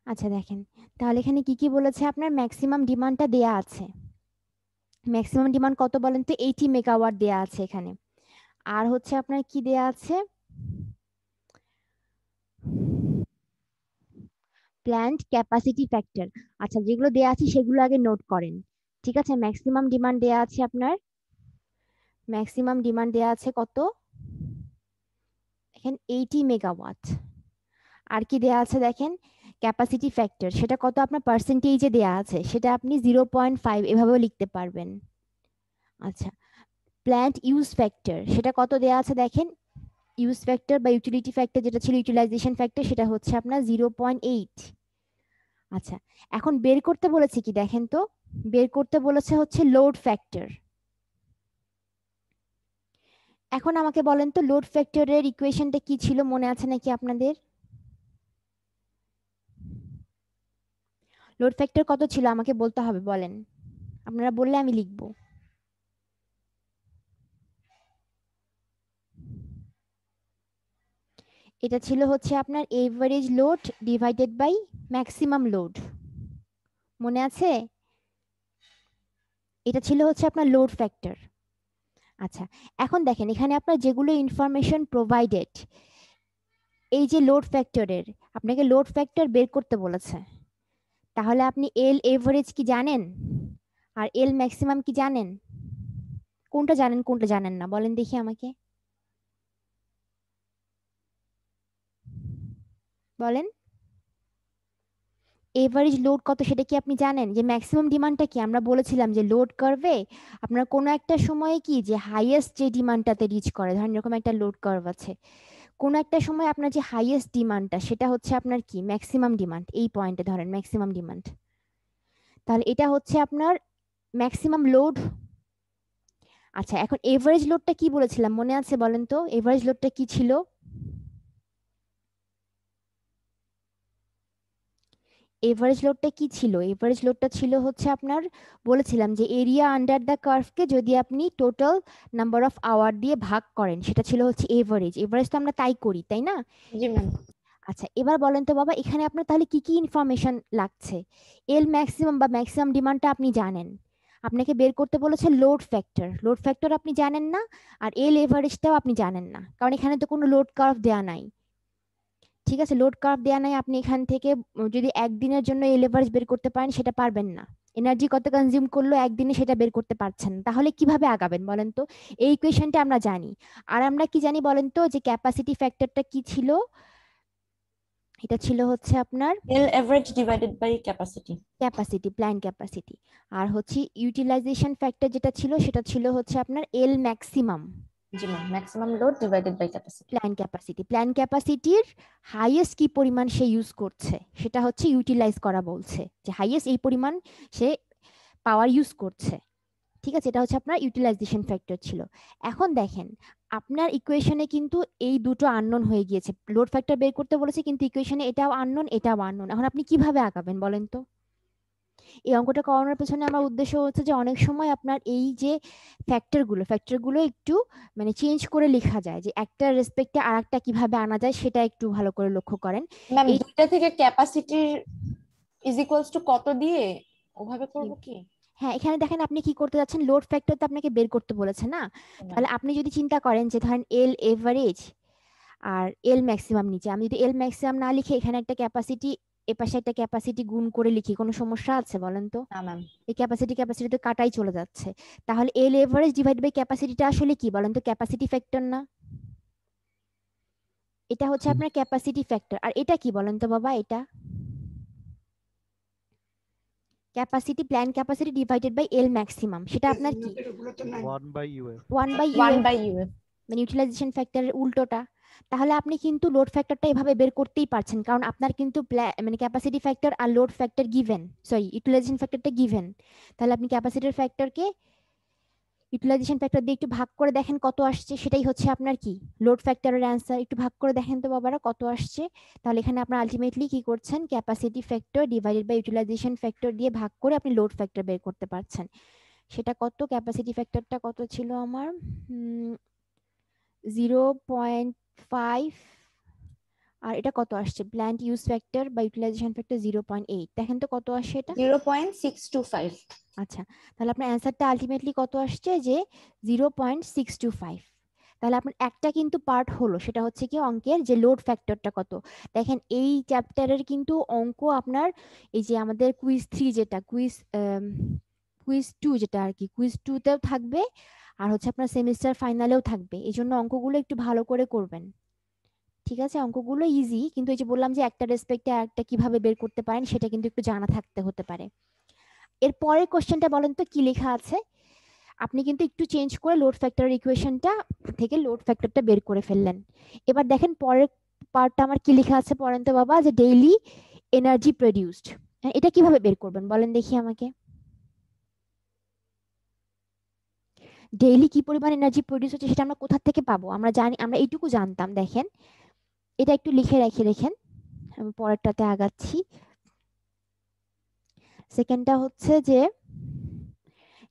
আচ্ছা দেখেন, তাহলে এখানে কি কি বলেছে, আপনার ম্যাক্সিমাম ডিমান্ডটা দেয়া আছে। ম্যাক্সিমাম ডিমান্ড কত বলেন তো, 80 মেগাওয়াট দেয়া আছে এখানে। আর হচ্ছে আপনার কি দেয়া আছে, প্ল্যান্ট ক্যাপাসিটি ফ্যাক্টর। আচ্ছা, যেগুলো দেয়া আছে সেগুলো আগে নোট করেন। ঠিক আছে, ম্যাক্সিমাম ডিমান্ড দেয়া আছে আপনার, ম্যাক্সিমাম ডিমান্ড দেয়া আছে কত, এখানে 80 মেগাওয়াট। আর কি দেয়া আছে দেখেন, ক্যাপাসিটি ফ্যাক্টর সেটা কত আপনার পার্সেন্টেজে দেয়া আছে, সেটা আপনি 0.5 এভাবেও লিখতে পারবেন। আচ্ছা, প্ল্যান্ট ইউজ ফ্যাক্টর সেটা কত দেয়া আছে দেখেন, ইউজ ফ্যাক্টর বা ইউটিলিটি ফ্যাক্টর যেটা ছিল ইউটিলাইজেশন ফ্যাক্টর, সেটা হচ্ছে আপনার 0.8। আচ্ছা, এখন বের করতে বলেছে কি দেখেন তো, বের করতে বলেছে হচ্ছে লোড ফ্যাক্টর। এখন আমাকে বলেন তো লোড ফ্যাক্টরের ইকুয়েশনটা কি ছিল, মনে আছে নাকি আপনাদের? লোড ফ্যাক্টর কত ছিল আমাকে বলতে হবে, বলেন, আপনারা বললে আমি লিখবো। এটা ছিল হচ্ছে আপনার average load divided by maximum load, মনে আছে? এটা ছিল হচ্ছে আপনার লোড ফ্যাক্টর। আচ্ছা, এখন দেখেন এখানে আপনার যেগুলো ইনফরমেশন প্রোভাইডেড, এই যে লোড ফ্যাক্টরের, আপনাকে লোড ফ্যাক্টর বের করতে বলেছে, তাহলে আপনি এল এভারেজ কি জানেন আর এল ম্যাক্সিমাম কি জানেন? কোনটা জানেন কোনটা জানেন না বলেন দেখি আমাকে, বলেন। এভারেজ লোড কত সেটা কি আপনি জানেন? যে ম্যাক্সিমাম ডিমান্ডটা কি আমরা বলেছিলাম যে লোড কার্ভে আপনার কোনো একটা সময়ে কি যে হাইয়েস্ট যে ডিমান্ডটাতে রিচ করে, ধরেন এরকম একটা লোড কার্ভ আছে, কোনো একটা সময় আপনার যে হাইয়েস্ট ডিমান্ডটা সেটা হচ্ছে আপনার কি ম্যাক্সিমাম ডিমান্ড, এই পয়েন্টে ধরেন ম্যাক্সিমাম ডিমান্ড, তাহলে এটা হচ্ছে আপনার ম্যাক্সিমাম লোড। আচ্ছা, এখন এভারেজ লোডটা কি বলেছিলাম মনে আছে বলেন তো, এভারেজ লোডটা কি ছিল? এভারেজ লোডটা কি ছিল? এভারেজ লোডটা ছিল হচ্ছে আপনার, বলেছিলাম যে এরিয়া আন্ডার দ্য কার্ভকে যদি আপনি টোটাল নাম্বার অফ আওয়ার দিয়ে ভাগ করেন সেটা ছিল হচ্ছে এভারেজ। এভারেজ তো আমরা তাই করি তাই না? জি ম্যাম। আচ্ছা, এবার বলেন তো বাবা, এখানে আপনার তাহলে কি কি ইনফরমেশন লাগছে? এল ম্যাক্সিমাম বা ম্যাক্সিমাম ডিমান্ডটা আপনি জানেন, আপনাকে বের করতে বলেছে লোড ফ্যাক্টর, লোড ফ্যাক্টর আপনি জানেন না, আর এল এভারেজটাও আপনি জানেন না, কারণ এখানে তো কোনো লোড কার্ভ দেয়া নাই। ঠিক আছে, লোড কার্ভ দেয়া নাই, আপনি এখান থেকে যদি একদিনের জন্য এল এভারেজ বের করতে পারেন সেটা পারবেন না, এনার্জি কত কনজিউম করলো একদিনে সেটা বের করতে পারছেন না, তাহলে কিভাবে আগাবেন বলেন তো? এই ইকুয়েশনটা আমরা জানি। আর আমরা কি জানি বলেন তো, যে ক্যাপাসিটি ফ্যাক্টরটা কি ছিল, এটা ছিল হচ্ছে আপনার L average divided by capacity. Capacity, plan capacity. আর হচ্ছে ইউটিলাইজেশন ফ্যাক্টর যেটা ছিল সেটা ছিল হচ্ছে আপনার এল ম্যাক্সিমাম, জি ma'am, maximum load divided by capacity. Plan capacity. Plan ক্যাপাসিটির হাইয়েস্ট কি পরিমাণ সে ইউজ করছে সেটা হচ্ছে ইউটিলাইজ করা বলছে, যে হাইয়েস্ট এই পরিমাণ সে পাওয়ার ইউজ করছে। ঠিক আছে, এটা হচ্ছে আপনার ইউটিলাইজেশন ফ্যাক্টর ছিল। এখন দেখেন আপনার ইকুয়েশনে কিন্তু এই দুটো আননোন হয়ে গিয়েছে, লোড ফ্যাক্টর বের করতে বলেছে কিন্তু ইকুয়েশনে এটাও আননোন এটাও আননোন, এখন আপনি কিভাবে আগাবেন বলেন তো? এই অঙ্কটা করানোর পেছনে আমার উদ্দেশ্য হচ্ছে যে অনেক সময় আপনার এই যে ফ্যাক্টরগুলো একটু মানে চেঞ্জ করে লেখা যায়, যে একটা রেসপেক্টে আর একটা কিভাবে আনা যায় সেটা একটু ভালো করে লক্ষ্য করেন। ম্যাম, এই দুইটা থেকে ক্যাপাসিটির ইজ ইকুয়ালস টু কত দিয়ে ওভাবে করব কি? হ্যাঁ, এখানে দেখেন আপনি কি করতে যাচ্ছেন, লোড ফ্যাক্টর তো আপনাকে বের করতে বলেছে না, ম্যাম। তাহলে আপনি যদি চিন্তা করেন যে ধরেন এল এভারেজ আর এল ম্যাক্সিমাম নিচে, আমি যদি এল ম্যাক্সিমাম না লিখে এখানে একটা ক্যাপাসিটি এপাশে একটা ক্যাপাসিটি গুণ করে লিখি, কোনো সমস্যা আছে বলেন তো? না ম্যাম। এই ক্যাপাসিটি ক্যাপাসিটি তো কাটাই চলে যাচ্ছে, তাহলে এল এভারেজ ডিভাইড বাই ক্যাপাসিটিটা আসলে কি বলেন তো, ক্যাপাসিটি ফ্যাক্টর না? এটা হচ্ছে আপনার ক্যাপাসিটি ফ্যাক্টর, আর এটা কি বলেন তো বাবা, এটা capacity, plan capacity divided by L maximum, সেটা আপনার কি 1/UF। 1/UF, 1/UF। মানে ইউটিলাইজেশন ফ্যাক্টরের উল্টোটা। তাহলে আপনি কিন্তু লোড ফ্যাক্টরটা এভাবে বের করতেই পারছেন, কারণ আপনার কিন্তু মানে ক্যাপাসিটি ফ্যাক্টর আর load factor given, sorry utilization ফ্যাক্টরটা গিভেন, তাহলে আপনি ক্যাপাসিটির ফ্যাক্টরকে ইউটিলাইজেশন ফ্যাক্টর দিয়ে একটু ভাগ করে দেখেন কত আসছে, সেটাই হচ্ছে আপনার কি লোড ফ্যাক্টরের অ্যান্সার। একটু ভাগ করে দেখেন তো বাবারা কত আসছে, তাহলে এখানে আপনার আলটিমেটলি কি করছেন, capacity factor divided by utilisation factor দিয়ে ভাগ করে আপনি লোড ফ্যাক্টর বের করতে পারছেন। সেটা কত, ক্যাপাসিটি ফ্যাক্টরটা কত ছিল আমার, 0.5 আর এটা কত আসছে, প্ল্যান্ট ইউজ ফ্যাক্টর বা ইউটিলাইজেশন ফ্যাক্টর 0.8, দেখেন তো কত আসে এটা। 0.625। আচ্ছা, তাহলে আপনার অ্যান্সারটা আলটিমেটলি কত আসছে, যে 0.625। তাহলে আপনার একটা কিন্তু পার্ট হলো, সেটা হচ্ছে কি অঙ্কের যে লোড ফ্যাক্টরটা কত। দেখেন এই চ্যাপ্টারের কিন্তু অঙ্ক আপনার এই যে আমাদের কুইজ 3 যেটা কুইজ 2 যেটা আর কি, কুইজ 2 তেও থাকবে, আর হচ্ছে আপনার সেমিস্টার ফাইনালেও থাকবে। এই জন্য অঙ্কগুলো একটু ভালো করে করবেন, ঠিক আছে। অঙ্কগুলো ইজি, কিন্তু এই যে বললাম যে একটা রেসপেক্টে একটা কিভাবে বের করতে পারেন সেটা কিন্তু একটু জানা থাকতে হতে পারে। এর পরের কোশ্চেনটা বলেন তো কি লেখা আছে। আপনি কিন্তু একটু চেঞ্জ করে লোড ফ্যাক্টর ইকুয়েশনটা থেকে লোড ফ্যাক্টরটা বের করে ফেললেন। এবার দেখেন পরের পার্টটা আমার কি লেখা আছে, পড়েন তো বাবা, যে ডেইলি এনার্জি প্রডিউসড। এটা কিভাবে বের করবেন বলেন দেখি আমাকে। ডেইলি কি পরিমাণ এনার্জি প্রডিউস হচ্ছে সেটা আমরা কোথা থেকে পাবো, আমরা জানি, আমরা এইটুকু জানতাম। দেখেন এটা একটু লিখে রেখেন, আমি পরেরটাতে আগাচ্ছি। সেকেন্ডটা হচ্ছে যে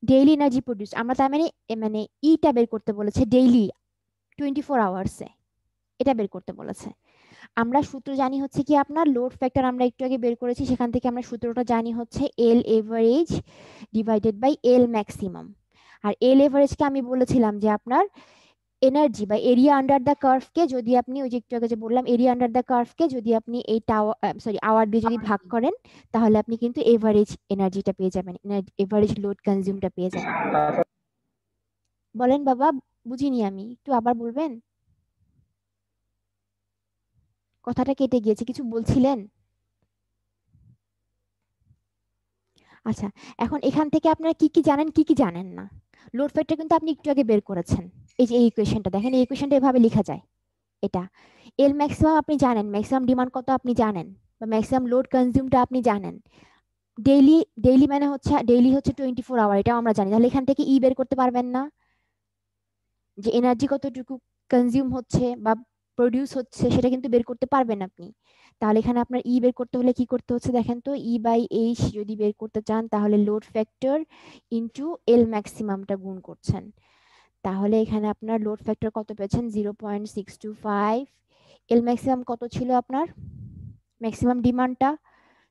ডেইলি এনার্জি প্রডিউস, আমরা তার মানে মানে ইটা বের করতে বলেছে ডেইলি 24 আওয়ার্সে, এটা বের করতে বলেছে। আমরা সূত্র জানি হচ্ছে কি আপনার লোড ফ্যাক্টর, আমরা একটু আগে বের করেছি, সেখান থেকে আমরা সূত্রটা জানি হচ্ছে L average divided by L maximum. আর এল এভারেজকে আমি বলেছিলাম যে আপনার এনার্জি বা এরিয়া আন্ডার দ্য কার্ভকে যদি আপনি ওই যে একটু আগে যে বললাম এরিয়া আন্ডার দ্য কার্ভকে যদি আপনি এই আওয়ার দিয়ে যদি ভাগ করেন, তাহলে আপনি কিন্তু এভারেজ এনার্জিটা পেয়ে যাবেন, এভারেজ লোড কনজিউমটা পেয়ে যাবেন। বলেন বাবা, বুঝিনি আমি, একটু আবার বলবেন, কথাটা কেটে গিয়েছে, কিছু বলছিলেন। আচ্ছা, এখন এখান থেকে আপনারা কি কি জানেন কি কি জানেন না। লোড ফ্যাক্টর কিন্তু আপনি একটু আগে বের করেছেন, এই যে এই ইকুয়েশনটা দেখেন, এই ইকুয়েশনটা এভাবে লেখা যায়। এটা এল ম্যাক্সিমাম আপনি জানেন, ম্যাক্সিমাম ডিমান্ড কত আপনি জানেন, বা ম্যাক্সিমাম লোড কনজিউমটা আপনি জানেন। ডেইলি, ডেইলি মানে হচ্ছে ডেইলি হচ্ছে 24 আওয়ার, এটাও আমরা জানি। তাহলে এখান থেকে ই বের করতে পারবেন না, যে এনার্জি কতটুকু কনজিউম হচ্ছে বা প্রডিউস হচ্ছে সেটা কিন্তু বের করতে পারবেন আপনি। তাহলে এখানে আপনার ই বের করতে হলে কি করতে হচ্ছে দেখেন তো, ই বাই এইচ যদি বের করতে চান তাহলে লোড ফ্যাক্টর ইনটু এল ম্যাক্সিমামটা গুণ করছেন। তাহলে এখানে আপনার লোড ফ্যাক্টর কত পেয়েছেন, 0.625। এল ম্যাক্সিমাম কত ছিল আপনার, ম্যাক্সিমাম ডিমান্ডটা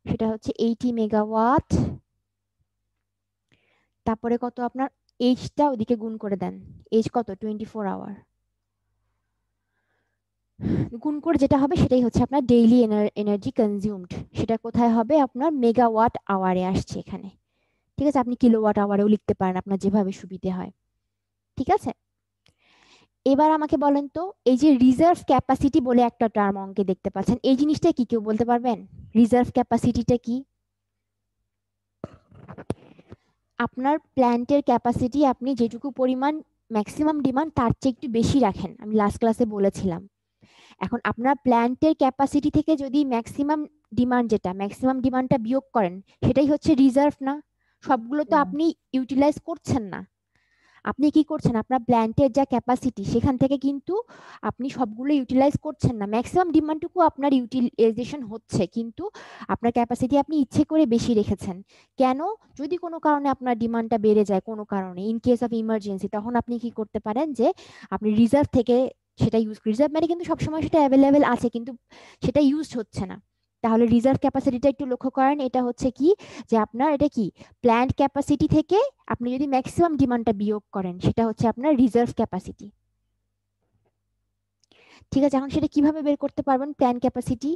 সেটা হচ্ছে 80 মেগাওয়াট। তারপরে কত আপনার এইচটা ওদিকে গুণ করে দেন, এইচ কত 24 আওয়ার, গুণ করে যেটা হবে সেটাই হচ্ছে আপনার ডেইলি এনার্জি কনজিউমড। সেটা কোথায় হবে, আপনার মেগাওয়াট আওয়ারে আসছে এখানে, ঠিক আছে। আপনি কিলোওয়াট আওয়ারেও লিখতে পারেন, আপনার যেভাবে সুবিধে হয়, ঠিক আছে। এবার আমাকে বলেন তো, এই যে রিজার্ভ ক্যাপাসিটি বলে একটা টার্ম অঙ্কে দেখতে পাচ্ছেন, এই জিনিসটা কি কেউ বলতে পারবেন, রিজার্ভ ক্যাপাসিটিটা কি? আপনার প্ল্যান্টের ক্যাপাসিটি আপনি যেটুকু পরিমাণ ম্যাক্সিমাম ডিমান্ড তার চেয়ে একটু বেশি রাখেন, আমি লাস্ট ক্লাসে বলেছিলাম। এখন আপনার প্ল্যান্টের ক্যাপাসিটি থেকে যদি ম্যাক্সিমাম ডিমান্ড, যেটা ম্যাক্সিমাম ডিমান্ডটা বিয়োগ করেন, সেটাই হচ্ছে রিজার্ভ না? সবগুলো তো আপনি ইউটিলাইজ করছেন না। আপনি কি করছেন, আপনার প্ল্যান্টের যা ক্যাপাসিটি সেখান থেকে কিন্তু আপনি সবগুলো ইউটিলাইজ করছেন না, ম্যাক্সিমাম ডিমান্ডটুকু আপনার ইউটিলাইজেশন হচ্ছে, কিন্তু আপনার ক্যাপাসিটি আপনি ইচ্ছে করে বেশি রেখেছেন। কেন? যদি কোনো কারণে আপনার ডিমান্ডটা বেড়ে যায়, কোনো কারণে ইন কেস অফ ইমার্জেন্সি, তখন আপনি কি করতে পারেন, যে আপনি রিজার্ভ থেকে সেটা ইউজ, রিজার্ভ মানে কিন্তু সবসময় সেটা অ্যাভেলেবেল আছে কিন্তু সেটা ইউজ হচ্ছে না। তাহলে রিজার্ভ ক্যাপাসিটিটা একটু লক্ষ্য করেন, এটা হচ্ছে কি, যে আপনার এটা কি প্ল্যান্ট ক্যাপাসিটি থেকে আপনি যদি ম্যাক্সিমাম ডিমান্ডটা বিয়োগ করেন, সেটা হচ্ছে আপনার রিজার্ভ ক্যাপাসিটি, ঠিক আছে। এখন সেটা কিভাবে বের করতে পারবেন, প্ল্যান্ট ক্যাপাসিটি?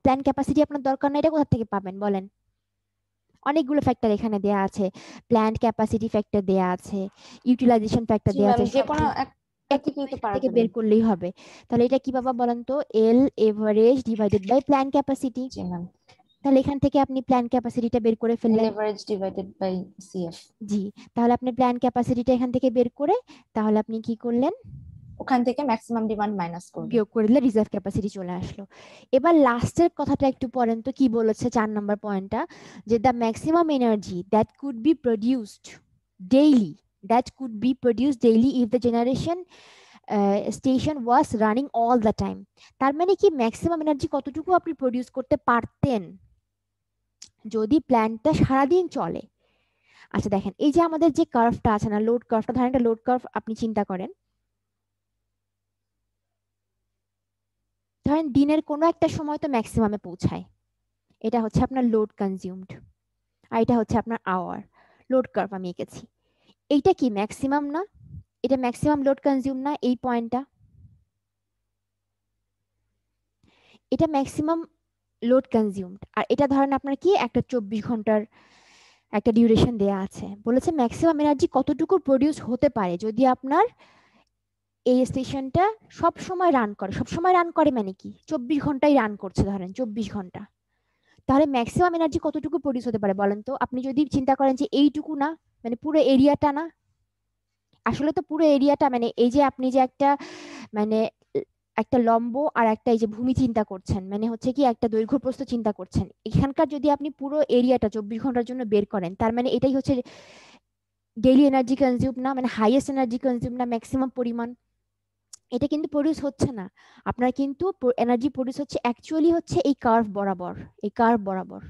প্ল্যান্ট ক্যাপাসিটি আপনার দরকার না, এটা কোথা থেকে পাবেন বলেন? অনেকগুলো ফ্যাক্টর এখানে দেয়া আছে, প্ল্যান্ট ক্যাপাসিটি ফ্যাক্টর দেয়া আছে, ইউটিলাইজেশন ফ্যাক্টর দেয়া আছে, যে কোনো একটা থেকেই তো পারা থেকে যাবে। বের করলেই হবে। তাহলে এটা কি বাবা বলেন তো, L average divided by plant capacity. জি ম্যাম। তাহলে এখান থেকে আপনি প্ল্যান্ট ক্যাপাসিটিটা বের করে এল ফেললেন। Average divided by CF. জি, তাহলে আপনি প্ল্যান্ট ক্যাপাসিটিটা এখান থেকে বের করে তাহলে আপনি কি করলেন, ওখান থেকে ম্যাক্সিমাম ডিমান্ড মাইনাস করবে। বিয়োগ করে দিলে রিজার্ভ ক্যাপাসিটি চলে আসলো। এবার লাস্টের কথাটা একটু পড়েন তো, কি বলেছে 4 নম্বর পয়েন্টটা, যে the maximum energy that could be produced daily, if the generation station was running all the time। তার মানে কি ম্যাক্সিমাম এনার্জি কতটুকু আপনি প্রডিউস করতে পারতেন যদি প্ল্যান্টটা সারাদিন চলে। আচ্ছা দেখেন, এই যে আমাদের যে কার্ভটা আছে না, লোড কার্ভটা, ধরেন একটা লোড কার্ভ আপনি চিন্তা করেন, ধরেন দিনের কোনো একটা সময় তো ম্যাক্সিমামে পৌঁছায়, এটা হচ্ছে আপনার লোড কনজিউমড, আর এটা হচ্ছে আপনার আওয়ার লোড কার্ভ আমি এঁকেছি। এইটা কি ম্যাক্সিমাম না? এটা ম্যাক্সিমাম লোড কনজিউম না? এই পয়েন্টটা এটা ম্যাক্সিমাম লোড কনজিউমড, আর এটা ধরেন আপনার কি একটা 24 ঘন্টার একটা ডিউরেশন দেয়া আছে, বলেছে ম্যাক্সিমাম এনার্জি কতটুকু প্রডিউস হতে পারে যদি আপনার এই স্টেশনটা সব সময় রান করে। সব সময় রান করে মানে কি 24 ঘন্টাই রান করছে, ধরেন 24 ঘন্টা, তাহলে ম্যাক্সিমাম এনার্জি কতটুকু প্রডিউস হতে পারে বলেন তো? আপনি যদি চিন্তা করেন যে এইটুকু না, মানে পুরো এরিয়াটা না, আসলে তো পুরো এরিয়াটা, মানে এই যে আপনি যে একটা মানে একটা লম্ব আর একটা এই যে ভূমি চিন্তা করছেন, মানে হচ্ছে কি একটা দৈর্ঘ্য প্রস্থ চিন্তা করছেন, এখানকার যদি আপনি পুরো এরিয়াটা 24 ঘন্টার জন্য বের করেন, তার মানে এটাই হচ্ছে ডেইলি এনার্জি কনজিউম না, মানে হাইয়েস্ট এনার্জি কনজিউম না, ম্যাক্সিমাম পরিমাণ। এটা কিন্তু প্রডিউস হচ্ছে না আপনার, কিন্তু এনার্জি প্রডিউস হচ্ছে অ্যাকচুয়ালি হচ্ছে এই কার্ভ বরাবর, এই কার্ভ বরাবর,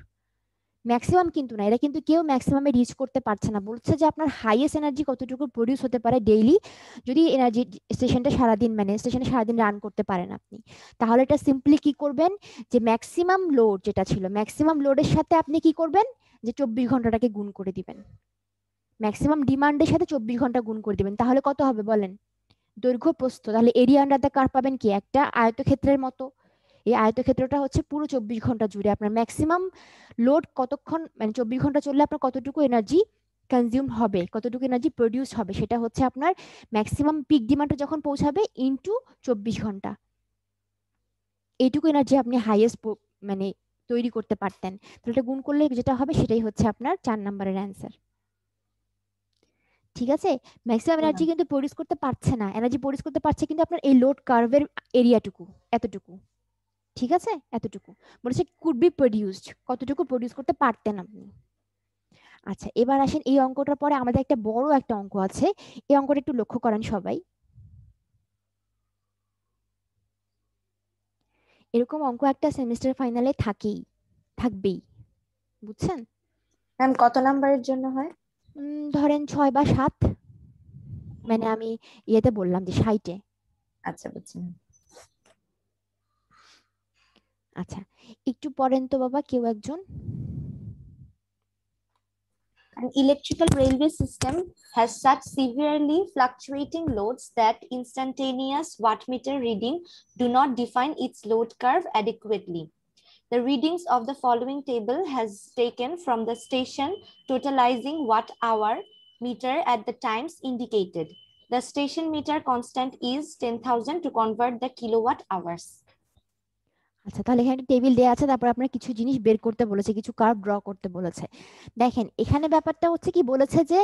ম্যাক্সিমাম কিন্তু না। এটা কিন্তু কেউ ম্যাক্সিমামে রিচ করতে পারছে না, বলছে যে আপনার হাইয়েস্ট এনার্জি কতটুকু প্রডিউস হতে পারে ডেইলি যদি এনার্জি স্টেশনটা সারাদিন, মানে স্টেশনে সারাদিন রান করতে পারেন আপনি। তাহলে এটা সিম্পলি কি করবেন, যে ম্যাক্সিমাম লোড যেটা ছিল, ম্যাক্সিমাম লোডের সাথে আপনি কি করবেন, যে 24 ঘন্টাটাকে গুণ করে দিবেন, ম্যাক্সিমাম ডিমান্ডের সাথে 24 ঘন্টা গুণ করে দিবেন, তাহলে কত হবে বলেন? দৈর্ঘ্য প্রস্থ, তাহলে এরিয়া আন্ডার দ্য কার্ভ পাবেন কি একটা আয়তক্ষেত্রের মতো। এই আয়তক্ষেত্রটা হচ্ছে পুরো 24 ঘন্টা জুড়ে আপনার ম্যাক্সিমাম লোড কতক্ষণ, মানে 24 ঘন্টা চললে আপনার কতটুকু এনার্জি কনজিউম হবে, কতটুকু এনার্জি প্রডিউস হবে, সেটা হচ্ছে আপনার ম্যাক্সিমাম পিক ডিমান্ডে যখন পৌঁছাবে ইনটু 24 ঘন্টা, এইটুকু এনার্জি আপনি হাইয়েস্ট মানে তৈরি করতে পারতেন। তো এটা গুণ করলে যেটা হবে সেটাই হচ্ছে আপনার 4 নম্বরের অ্যান্সার। ঠিক আছে, ম্যাক্সিমাম এনার্জি কিন্তু প্রডিউস করতে পারছে না, এনার্জি প্রডিউস করতে পারছে কিন্তু আপনার এই লোড কার্ভের এরিয়াটুকু, এতটুকু। ঠিক আছে, এতটুকু বলেছে কুড বি প্রডিউসড, কতটুকু প্রডিউস করতে পারতেন আপনি। আচ্ছা, এবার আসেন এই অঙ্কটার পরে আমাদের একটা বড় একটা অঙ্ক আছে, এই অঙ্কটা একটু লক্ষ্য করেন সবাই। এরকম অঙ্ক একটা সেমিস্টার ফাইনালে থাকবেই, বুঝছেন? ম্যাম কত নাম্বারের জন্য হয়? ধরেন 6 বা 7, মানে আমি ইয়েতে বললাম যে 60-এ। আচ্ছা বুঝছি। আচ্ছা, একটু পড়েন তো বাবা কেউ একজন। An electrical railway system has such severely fluctuating loads that instantaneous wattmeter reading do not define its load curve adequately. The readings of the following table has taken from the station totalizing watt-hour meter at the times indicated. The station meter constant is 10,000 to convert the kilowatt hours. আচ্ছা, তাহলে এখানে table দেয়া আছে, তারপর আপনার কিছু জিনিস বের করতে বলেছে, কিছু কার্ভ ড্র করতে বলেছে। দেখেন এখানে ব্যাপারটা হচ্ছে কি, বলেছে যে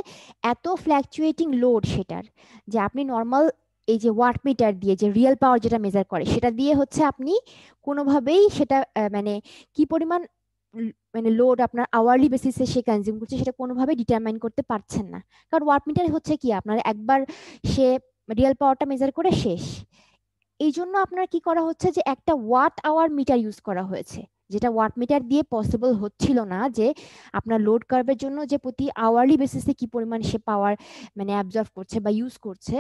এত ফ্ল্যাকচুয়েটিং লোড সেটার, যে আপনি নর্মাল এই যে ওয়াট মিটার দিয়ে যে রিয়েল পাওয়ার যেটা মেজার করে সেটা দিয়ে হচ্ছে আপনি কোনোভাবেই সেটা মানে কি পরিমাণ মানে লোড আপনার আওয়ারলি বেসিসে সে কনজিউম করছে সেটা কোনোভাবেই ডিটারমাইন করতে পারছেন না। কারণ ওয়াট মিটার হচ্ছে কি আপনার একবার সে রিয়েল পাওয়ারটা মেজার করে শেষ। এই জন্য আপনার কি করা হচ্ছে, যে একটা ওয়াট আওয়ার মিটার ইউজ করা হয়েছে, যেটা ওয়াট মিটার দিয়ে পসিবল হচ্ছিল না, যে আপনার লোড কার্ভের জন্য যে প্রতি আওয়ারলি বেসিসে কি পরিমাণ সে পাওয়ার মানে অ্যাবজর্ব করছে বা ইউজ করছে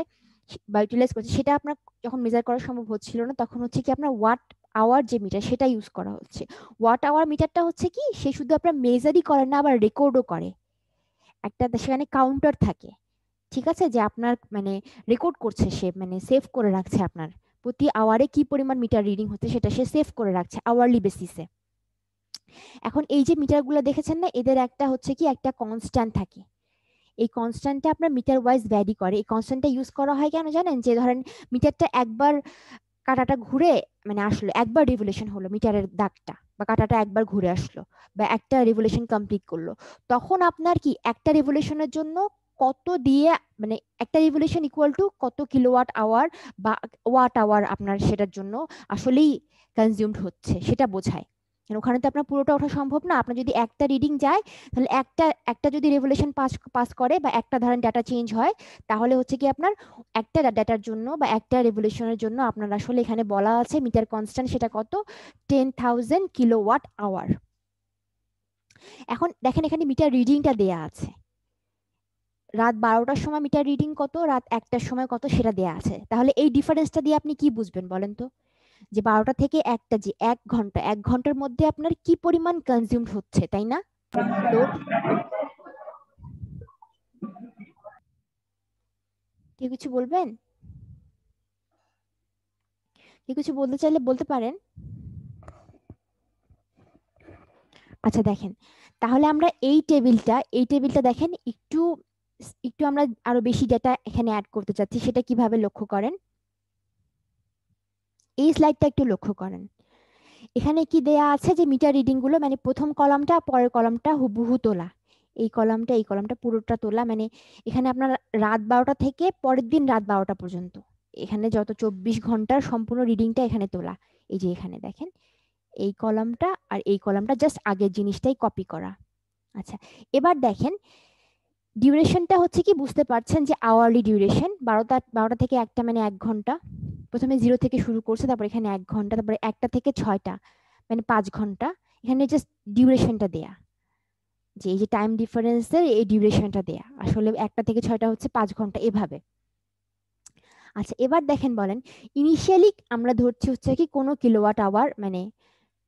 বা ইউটিলাইজ করছে, সেটা আপনার যখন মেজার করা সম্ভব হচ্ছিল না, তখন হচ্ছে কি আপনার ওয়াট আওয়ার যে মিটার সেটা ইউজ করা হচ্ছে। ওয়াট আওয়ার মিটারটা হচ্ছে কি, সে শুধু আপনার মেজারই করে না, আবার রেকর্ডও করে, একটা সেখানে কাউন্টার থাকে। ঠিক আছে, যে আপনার মানে রেকর্ড করছে সে, মানে সেভ করে রাখছে আপনার প্রতি আওয়ারে কি পরিমাণ মিটার রিডিং হচ্ছে সেটা সে সেভ করে রাখছে আওয়ারলি বেসিসে। এখন এই যে মিটারগুলো দেখেছেন না, এদের একটা হচ্ছে কি একটা কনস্ট্যান্ট থাকে, এই কনস্ট্যান্টটা আপনার মিটার ওয়াইজ ভ্যারি করে। এই কনস্ট্যান্টটা ইউজ করা হয় কেন জানেন, যে ধরেন মিটারটা একবার কাঁটাটা ঘুরে মানে আসলো, একবার রিভলিউশন হলো মিটারের দাগটা বা কাঁটাটা একবার ঘুরে আসলো বা একটা রিভলিউশন কমপ্লিট করলো, তখন আপনার কি একটা রিভলিউশনের জন্য কত দিয়ে, মানে একটা রিভলিউশন ইকুয়াল টু কত কিলোওয়াট আওয়ার বা ওয়াট আওয়ার আপনার সেটার জন্য আসলেই কনজিউমড হচ্ছে সেটা বোঝায়। ওখানে তো আপনার পুরোটা ওঠা সম্ভব না, আপনার যদি একটা রিডিং যায় তাহলে একটা যদি রেভলিউশন পাস করে বা একটা ধরেন ডাটা চেঞ্জ হয়, তাহলে হচ্ছে কি আপনার একটা ডাটার জন্য বা একটা রেভলিউশনের জন্য আপনার আসলে এখানে বলা আছে মিটার কনস্ট্যান্ট সেটা কত, 10,000 কিলোওয়াট আওয়ার। এখন দেখেন এখানে মিটার রিডিংটা দেয়া আছে, রাত 12টার সময় মিটার রিডিং কত, রাত 1টার সময় কত সেটা দেয়া আছে। তাহলে এই ডিফারেন্সটা দিয়ে আপনি কি বুঝবেন বলেন তো, যে 12টা থেকে 1টা, যে 1 ঘন্টার মধ্যে আপনার কি পরিমাণ কনজিউম হচ্ছে, তাই না? লোড। কেউ কিছু বলবেন? কেউ কিছু বলতে চাইলে বলতে পারেন। আচ্ছা দেখেন, তাহলে আমরা এই টেবিলটা দেখেন, একটু একটু আমরা আরো বেশি ডেটা এখানে অ্যাড করতে চাচ্ছি, সেটা কিভাবে লক্ষ্য করেন, এই স্লাইডটা একটু লক্ষ্য করেন। এখানে কি দেয়া আছে যে মিটার রিডিং গুলো, মানে প্রথম কলামটা পরের কলামটা হুবহু তোলা, এই কলামটা পুরোটা তোলা, মানে এখানে আপনার রাত 12টা থেকে পরের দিন রাত 12টা পর্যন্ত এখানে যত 24 ঘন্টার সম্পূর্ণ রিডিংটা এখানে তোলা। এই যে এখানে দেখেন এই কলামটা আর এই কলামটা জাস্ট আগের জিনিসটাই কপি করা। আচ্ছা, এবার দেখেন ডিউরেশনটা হচ্ছে কি, বুঝতে পারছেন যে আওয়ারলি ডিউরেশন 12টা থেকে 1টা মানে 1 ঘন্টা, প্রথমে 0 থেকে শুরু করছে, তারপর এখানে 1 ঘন্টা, তারপরে 1টা থেকে 6টা মানে 5 ঘন্টা। এখানে জাস্ট ডিউরেশনটা দেয়া, যে এই যে টাইম ডিফারেন্সের এই ডিউরেশনটা দেয়া, আসলে 1টা থেকে 6টা হচ্ছে 5 ঘন্টা এভাবে। আচ্ছা এবার দেখেন, বলেন ইনিশিয়ালি আমরা ধরছি হচ্ছে কি কোনো কিলোওয়াট আওয়ার মানে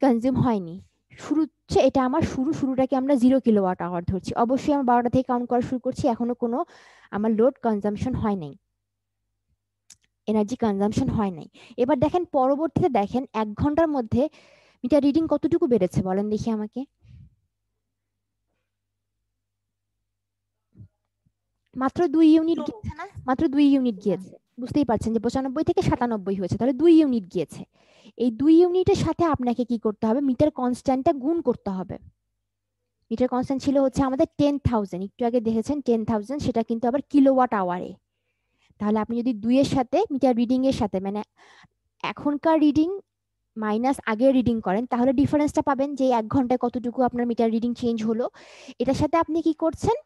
কনজিউম হয়নি, শুরু হচ্ছে এটা আমার শুরুটাকে আমরা 0 কিলোওয়াট আওয়ার ধরছি, অবশ্যই আমরা 12টা থেকে কাউন্ট করা শুরু করছি, এখনো কোনো আমার লোড কনজাম্পশন হয় নাই, এনার্জি কনজাম্পশন হয় নাই। এবার দেখেন পরবর্তীতে দেখেন 1 ঘন্টার মধ্যে মিটার রিডিং কতটুকু বেড়েছে বলেন দেখি আমাকে। মাত্র 2 ইউনিট গিয়েছে না, মাত্র 2 ইউনিট গিয়েছে, বুঝতেই পারছেন যে 95 থেকে 97 হয়েছে, তাহলে 2 ইউনিট গিয়েছে। এই 2 ইউনিটের সাথে আপনাকে কি করতে হবে, মিটার কনস্ট্যান্টটা গুণ করতে হবে। মিটার কনস্ট্যান্ট ছিল হচ্ছে আমাদের 10,000, একটু আগে দেখেছেন 10,000, সেটা কিন্তু আবার কিলোওয়াট আওয়ারে। তাহলে আপনি যদি 2 এর সাথে মিটার রিডিং এর সাথে মানে এখনকার রিডিং মাইনাস আগের রিডিং করেন, তাহলে ডিফারেন্সটা পাবেন যে 1 ঘন্টায় কতটুকু আপনার মিটার রিডিং চেঞ্জ হলো। এটার সাথে আপনি কি করছেন,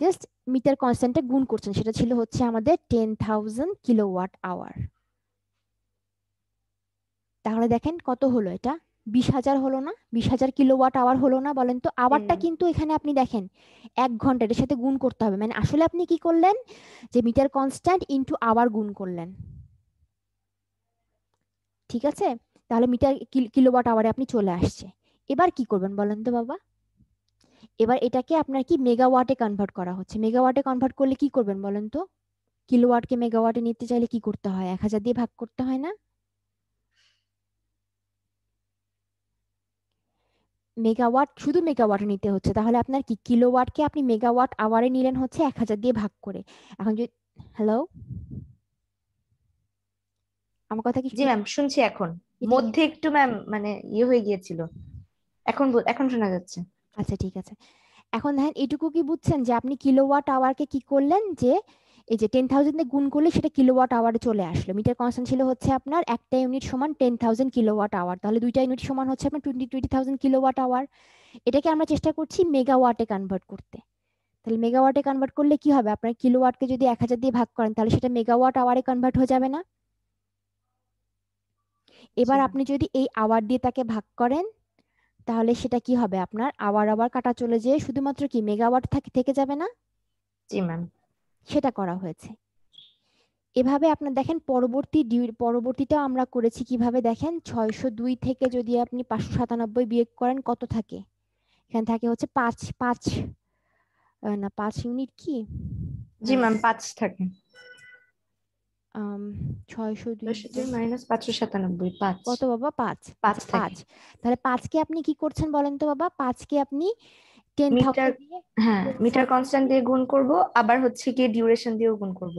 জাস্ট মিটার কনস্ট্যান্টে গুণ করছেন, সেটা ছিল হচ্ছে আমাদের 10,000 কিলোওয়াট আওয়ার। তাহলে দেখেন কত হলো, এটা 20,000 হলো না, 20,000 কিলোওয়াট আওয়ার হলো না, বলেন তো। আওয়ারটা কিন্তু এখানে আপনি দেখেন 1 ঘন্টা, এর সাথে গুণ করতে হবে, মানে আসলে আপনি কি করলেন যে মিটার কনস্ট্যান্ট ইনটু আওয়ার গুণ করলেন, ঠিক আছে? তাহলে মিটার কিলোওয়াট আওয়ারে আপনি চলে আসছে। এবার কি করবেন বলেন তো বাবা, এবার এটাকে আপনার কি মেগাওয়াটে কনভার্ট করা হচ্ছে, মেগাওয়াটে কনভার্ট করলে কি করবেন বলেন তো, কিলোওয়াটকে মেগাওয়াটে নিতে চাইলে কি করতে হয়, 1000 দিয়ে ভাগ করতে হয় না? মেগাওয়াট শুধু মেগাওয়াটে নিতে হচ্ছে, তাহলে আপনার কি কিলোওয়াটকে আপনি মেগাওয়াট আওয়ারে নিলেন হচ্ছে 1000 দিয়ে ভাগ করে। এখন যদি হ্যালো, আমার কথা কি জি ম্যাম শুনছি। এখন এটা কি- মধ্যে একটু ম্যাম মানে হয়ে গিয়েছিল, এখন শোনা যাচ্ছে। আচ্ছা ঠিক আছে। এখন দেখেন এটুকু কি বুঝছেন যে আপনি কিলোওয়াট আওয়ারকে কি করলেন, যে এই যে 10,000 দিয়ে গুণ করলে সেটা কিলোওয়াট আওয়ারে চলে আসলো। মিটার কনস্ট্যান্ট ছিল হচ্ছে আপনার একটা ইউনিট সমান 10,000 কিলোওয়াট আওয়ার, তাহলে দুইটা ইউনিট সমান হচ্ছে আপনার 20,000 কিলোওয়াট আওয়ার। এটাকে আমরা চেষ্টা করছি মেগাওয়াটে কনভার্ট করতে। তাহলে মেগাওয়াটে কনভার্ট করলে কি হবে, আপনার কিলোওয়াটকে যদি 1000 দিয়ে ভাগ করেন তাহলে সেটা মেগাওয়াট আওয়ারে কনভার্ট হয়ে যাবে না? এবার আপনি যদি এই আওয়ার দিয়ে তাকে ভাগ করেন তাহলে সেটা কি হবে, আপনার আওয়ার আওয়ার কাটা চলে যেয়ে শুধুমাত্র কি মেগাওয়াট থেকে যাবে না? জি ম্যাম। সেটা করা হয়েছে। এভাবে আপনার দেখেন পরবর্তীটাও আমরা করেছি কিভাবে, দেখেন 602 থেকে যদি আপনি 597 বিয়োগ করেন কত থাকে, এখানে থাকে হচ্ছে 5 না 5 ইউনিট কি, জি ম্যাম 5 থাকে। 602 মাইনাস 597 5 কত বাবা, 5 5 থাকে। 5, তাহলে 5কে আপনি কি করছেন বলেন তো বাবা, 5কে আপনি মিটার 10,000 দিয়ে হ্যাঁ মিটার 10,000 কনস্ট্যান্ট দিয়ে গুণ করব, আবার হচ্ছে কি ডিউরেশন দিয়েও গুণ করব।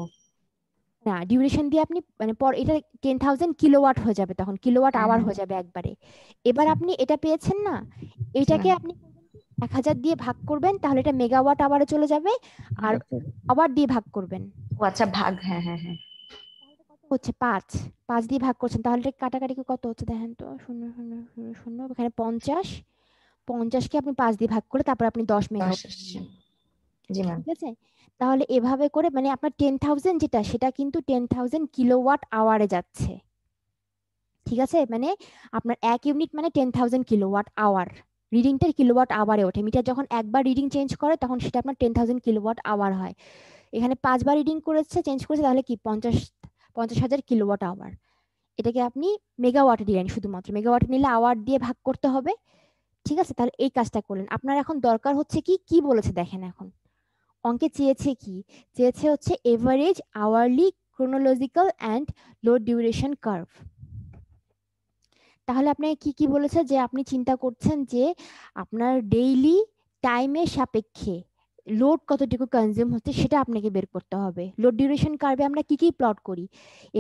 না ডিউরেশন দিয়ে আপনি মানে পর এটা 10,000 কিলোওয়াট হয়ে যাবে, তখন কিলোওয়াট হ্যাঁ আওয়ার হ্যাঁ হয়ে যাবে একবারে। এবার আচ্ছা। আপনি এটা পেয়েছেন না, জি এটাকে ম্যাম। আপনি 1000 দিয়ে ভাগ করবেন, তাহলে এটা মেগাওয়াট আওয়ারে চলে যাবে, আর আবার দিয়ে ভাগ করবেন, ও আচ্ছা ভাগ, হ্যাঁ হ্যাঁ হ্যাঁ। তাহলে কত হচ্ছে 5, 5 দিয়ে ভাগ করছেন, তাহলে এটা কাটাকাটি করে কত হচ্ছে দেখেন তো, 0 0 0 0 এখানে 50, 50কে আপনি 5 দিয়ে ভাগ করলে তারপর আপনি 10 10 মেগাওয়াট, আসছে। জি ম্যাম। ঠিক আছে? তাহলে এভাবে করে মানে আপনার 10,000 যেটা সেটা কিন্তু 10,000 কিলোওয়াট আওয়ারে যাচ্ছে, ঠিক আছে? মানে আপনার 1 ইউনিট মানে 10,000 কিলোওয়াট আওয়ার, রিডিংটা কিলোওয়াট আওয়ারে ওঠে। মিটার যখন একবার রিডিং চেঞ্জ করে তখন সেটা আপনার 10,000 কিলোওয়াট আওয়ার হয়। এখানে 5 বার রিডিং করেছে চেঞ্জ করেছে, তাহলে কি 50,000 কিলোওয়াট আওয়ার। এটাকে আপনি মেগাওয়াটে দিলেন, শুধুমাত্র মেগাওয়াটে নিলে আওয়ার দিয়ে ভাগ করতে হবে। ঠিক আছে, তাহলে এই কাজটা করলেন। আপনার এখন দরকার হচ্ছে কি, কি বলেছে দেখেন, এখন অঙ্কে চেয়েছে কি, চেয়েছে হচ্ছে average hourly chronological and load duration curve. তাহলে আপনাকে কি কি বলেছে, যে আপনি চিন্তা করছেন যে আপনার ডেইলি টাইমের সাপেক্ষে লোড কতটুকু কনজিউম হচ্ছে সেটা আপনাকে বের করতে হবে। লোড ডিউরেশন কার্ভে আমরা কি কি প্লট করি,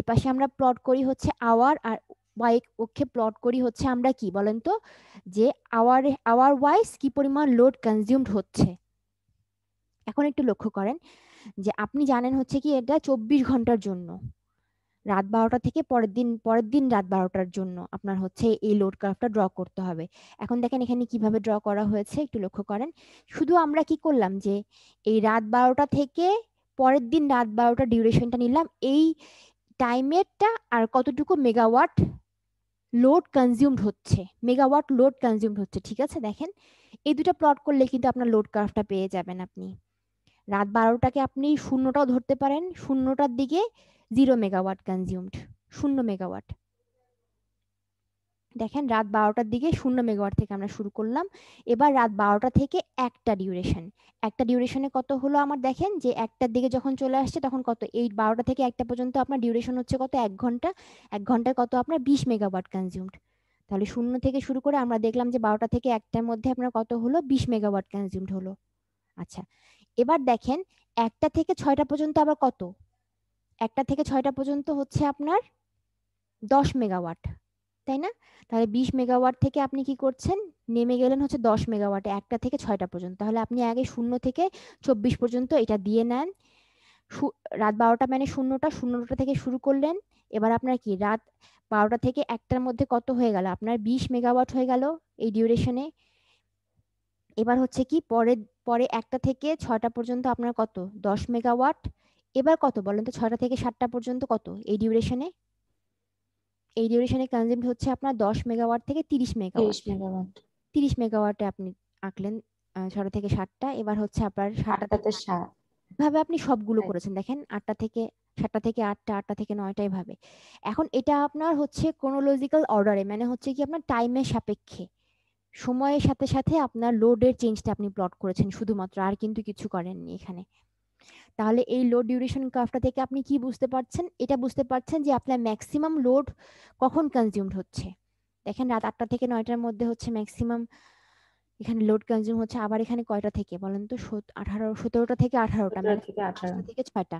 এপাশে আমরা প্লট করি হচ্ছে আওয়ার, আর ওয়াই অক্ষে প্লট করি হচ্ছে আমরা কি বলেন তো, যে আওয়ার ওয়াইজ কি পরিমাণ লোড কনজিউমড হচ্ছে। এখন একটু লক্ষ্য করেন যে আপনি জানেন হচ্ছে কি এটা 24 ঘন্টার জন্য, রাত 12টা থেকে পরের দিন রাত 12টার জন্য আপনার হচ্ছে এই লোড কার্ভটা ড্র করতে হবে। এখন দেখেন এখানে কিভাবে ড্র করা হয়েছে একটু লক্ষ্য করেন। শুধু আমরা কি করলাম, যে এই রাত 12টা থেকে পরের দিন রাত 12টা ডিউরেশনটা নিলাম, এই টাইমেরটা আর কতটুকু মেগাওয়াট লোড কনজিউমড হচ্ছে, মেগাওয়াট লোড কনজিউমড হচ্ছে। ঠিক আছে, দেখেন এই দুটো প্লট করলে কিন্তু আপনার লোড কার্ভটা পেয়ে যাবেন। আপনি রাত 12টাকে আপনি শূন্যটাও ধরতে পারেন, শূন্যটার দিকে 0 মেগাওয়াট কনজিউমড, 0 মেগাওয়াট। দেখেন রাত 12টার দিকে 0 মেগাওয়াট থেকে আমরা শুরু করলাম। এবার রাত 12টা থেকে একটা ডিউরেশনে কত হলো আমার, দেখেন যে একটার দিকে যখন চলে আসছে তখন কত, এই 12টা থেকে একটা পর্যন্ত আপনার ডিউরেশন হচ্ছে কত, 1 ঘন্টা। 1 ঘন্টায় কত আপনার 20 মেগাওয়াট কনজিউমড। তাহলে 0 থেকে শুরু করে আমরা দেখলাম যে 12টা থেকে একটার মধ্যে আপনার কত হলো, 20 মেগাওয়াট কনজিউমড হলো। আচ্ছা, এবার দেখেন 1টা থেকে 6টা পর্যন্ত আবার কত, 1টা থেকে 6টা পর্যন্ত হচ্ছে আপনার 10 মেগাওয়াট, তাই না? তাহলে 20 মেগাওয়াট থেকে আপনি কি করছেন, নেমে গেলেন হচ্ছে 10 মেগাওয়াটে 1টা থেকে 6টা পর্যন্ত। তাহলে আপনি আগে 0 থেকে 24 পর্যন্ত এটা দিয়ে নেন। রাত 12টা মানে শূন্যটা থেকে শুরু করলেন। এবার আপনার কি রাত 12টা থেকে 1টার মধ্যে কত হয়ে গেল, আপনার 20 মেগাওয়াট হয়ে গেল এই ডিউরেশনে। এবার হচ্ছে কি পরে পরে 1টা থেকে 6টা পর্যন্ত আপনার কত, 10 মেগাওয়াট। এবার কত বলেন তো, 6টা থেকে 7টা পর্যন্ত কত এই ডিউরেশনে কনজিউম হচ্ছে আপনার 10 মেগাওয়াট থেকে 30 মেগাওয়াট। 30 মেগাওয়াট। 30 মেগাওয়াটে আপনি আঁকলেন 6টা থেকে 7টা। এবার হচ্ছে আপনার 7টা থেকে 7 ভাবে আপনি সবগুলো করেছেন, দেখেন 8টা থেকে 7টা থেকে 8টা, 8টা থেকে 9টা এভাবে। এখন এটা আপনার হচ্ছে ক্রোনোলজিক্যাল অর্ডারে, মানে হচ্ছে কি আপনার টাইমের সাপেক্ষে সময়ের সাথে সাথে আপনার লোডের চেঞ্জটা আপনি প্লট করেছেন শুধুমাত্র, আর কিন্তু কিছু করেননি এখানে। তাহলে এই লোড ডিউরেশন কার্ভটা থেকে আপনি কি বুঝতে পারছেন, এটা বুঝতে পারছেন যে আপনার ম্যাক্সিমাম লোড কখন কনজিউমড হচ্ছে। দেখেন রাত 8টা থেকে 9টার মধ্যে হচ্ছে ম্যাক্সিমাম এখানে লোড কনজিউম হচ্ছে। আবার এখানে কয়টা থেকে বলেন তো, 17টা থেকে 18টা, মানে 5টা থেকে 6টা,